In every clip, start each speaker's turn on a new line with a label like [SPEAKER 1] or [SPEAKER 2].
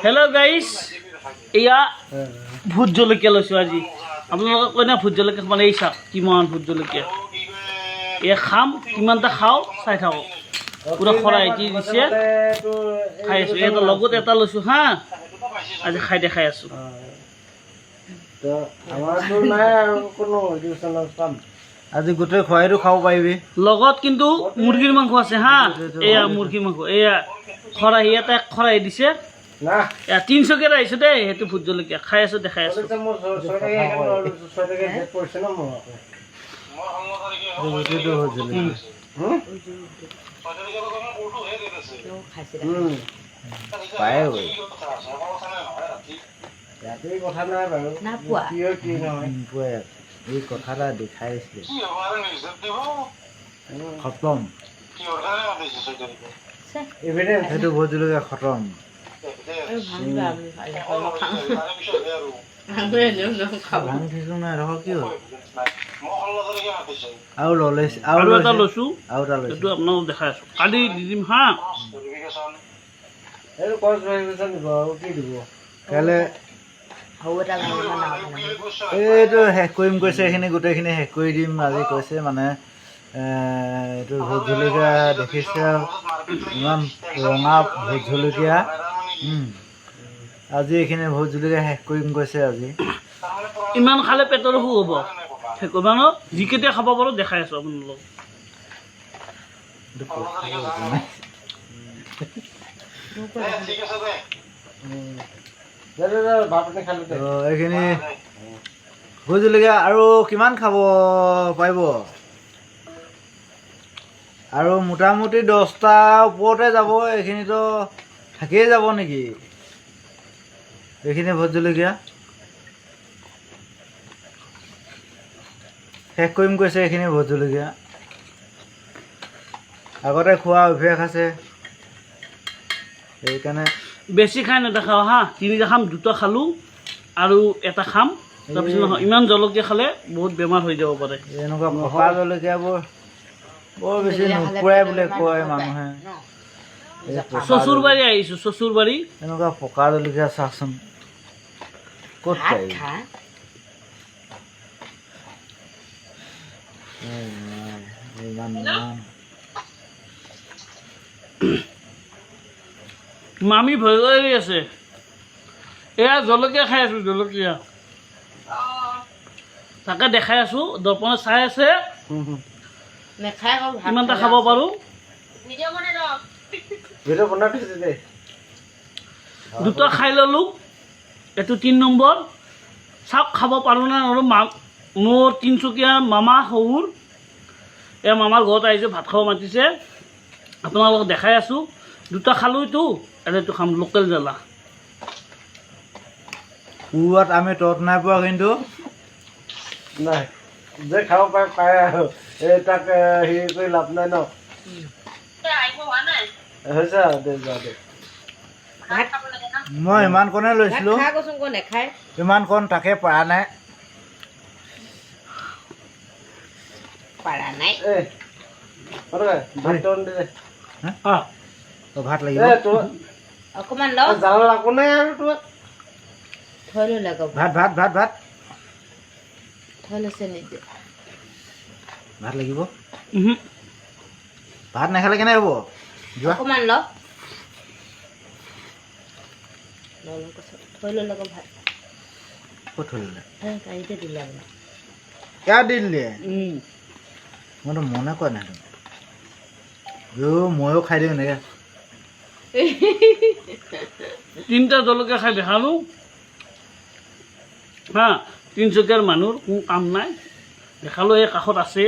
[SPEAKER 1] Hello' guys, এয়া vote জলকীয়া লৈছোঁ আজি। আপোনালোকক কয় না ভোট জলকীয়া মানে এই চাওক কিমান ভোট জলকীয়া। এয়া খাম, কিমানটা খাওঁ চাই থাকক। পুৰা খৰাই দি দিছে, খাই আছোঁ। এটা লগত এটা লৈছোঁ হা, আজি খাই দেখাই আছোঁ।
[SPEAKER 2] আজি গোটেই খোৱাইটো খাব পাৰিবি।
[SPEAKER 1] লগত কিন্তু মুৰ্গীৰ মাংস আছে হা, এয়া মুৰ্গীৰ মাংস। এয়া খৰাহি এটা খৰাহি দিছে, এয়া 300 আহিছোঁ দেই। সেইটো ভোট জলকীয়া খাই আছোঁ, দেখাই আছোঁ।
[SPEAKER 2] কথা নাই বাৰু, এই কথা এটা দেখাইছিলে খতম। সেইটো ভোট জলকীয়া খতম।
[SPEAKER 1] আৰু এটা লৈছোঁ, সেইটো আপোনালোকক দেখাই আছোঁ। কালি দি দিম হা।
[SPEAKER 2] কাইলৈ এইটো শেষ কৰিম কৈছে, এইখিনি গোটেইখিনি শেষ কৰি দিম আজি কৈছে। মানে এইটো ভোট জলকীয়া দেখিছে, ইমান ৰঙা ভোট জলকীয়া। আজি এইখিনি ভোট জলকীয়া শেষ কৰিম কৈছে আজি।
[SPEAKER 1] ইমান খালে পেটৰ অসুখ হ'ব, শেষ কৰিব ন। যিকেইটা খাব পাৰোঁ দেখাই আছোঁ আপোনালোকক।
[SPEAKER 2] এইখিনি ভোট জলকীয়া আৰু কিমান খাব পাৰিব? আৰু মোটামুটি 10টা ওপৰতে যাব। এইখিনিতো থাকিয়ে যাব নেকি এইখিনি ভোট জলকীয়া? শেষ কৰিম কৈছে এইখিনি ভোট জলকীয়া। আগতে খোৱা অভ্যাস আছে, সেইকাৰণে
[SPEAKER 1] বেছি খাই নেদেখাওঁ হা। 3টা খাম, 2টা খালোঁ আৰু এটা খাম। তাৰপিছত নহয়, ইমান জলকীয়া খালে বহুত বেমাৰ হৈ যাব পাৰে।
[SPEAKER 2] এনেকুৱা পকা জলকীয়াবোৰ বৰ বেছি নুপুৰাই বোলে কয় মানুহে।
[SPEAKER 1] চচুৰবাৰী আহিছোঁ, চচুৰবাৰী।
[SPEAKER 2] এনেকুৱা পকা জলকীয়া চাচোন ক'ত পাই। মামী ভয় কৰি আছে। এয়া জলকীয়া খাই আছোঁ, জলকীয়া তাকে দেখাই আছোঁ। দৰ্পণে চাই আছে কিমানটা খাব পাৰোঁ। 2টা খাই ল'লোঁ, এইটো 3 নম্বৰ। চাওক খাব পাৰোঁ নে নোৱাৰোঁ। মোৰ তিনিচুকীয়া মামা শহুৰ, এই মামাৰ ঘৰত আহিছোঁ, ভাত খাব মাতিছে। আপোনালোকক দেখাই আছোঁ। 2টা খালোঁতো, এইটো খাম লোকেল জ্বালা। পুৱাত আমি তত নাই পোৱা কিন্তু নাই যে খাব পাৰে আৰু এই তাক হেৰি কৰি লাভ নাই ন। মই ইমান কণে লৈছিলোঁ, ইমান কণ তাকে পৰা নাই। ভাত লাগিব
[SPEAKER 3] অকমান
[SPEAKER 2] ভাত ভাত ভাত ভাত ভাত লাগিব। ভাত নাখালে কেনে হ'ব? যোৱা
[SPEAKER 3] অকমান ল থৈ ল'লে ভাত
[SPEAKER 2] ক'ত থৈ ল'লে?
[SPEAKER 3] গাড়ীতে দিলে
[SPEAKER 2] ইয়াত দি দিলে। মইতো মনে কৰা নাই। ময়ো খাই দিওঁ এনেকৈ।
[SPEAKER 1] 3টা জলকীয়া খাই দেখালোঁ হা। তিনিচুকীয়াৰ মানুহৰ কোনো কাম নাই, দেখালোঁ। এই কাষত আছে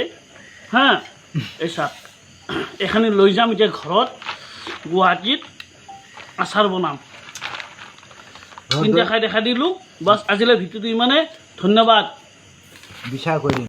[SPEAKER 1] হা। এই চাওক, এইখিনি লৈ যাম এতিয়া ঘৰত, গুৱাহাটীত আচাৰ বনাম। 3টা খাই দেখাই দিলোঁ। বাছ আজিলৈ ভিডিঅ'টো ইমানে। ধন্যবাদ।
[SPEAKER 2] বিচাৰ কৰি দিম।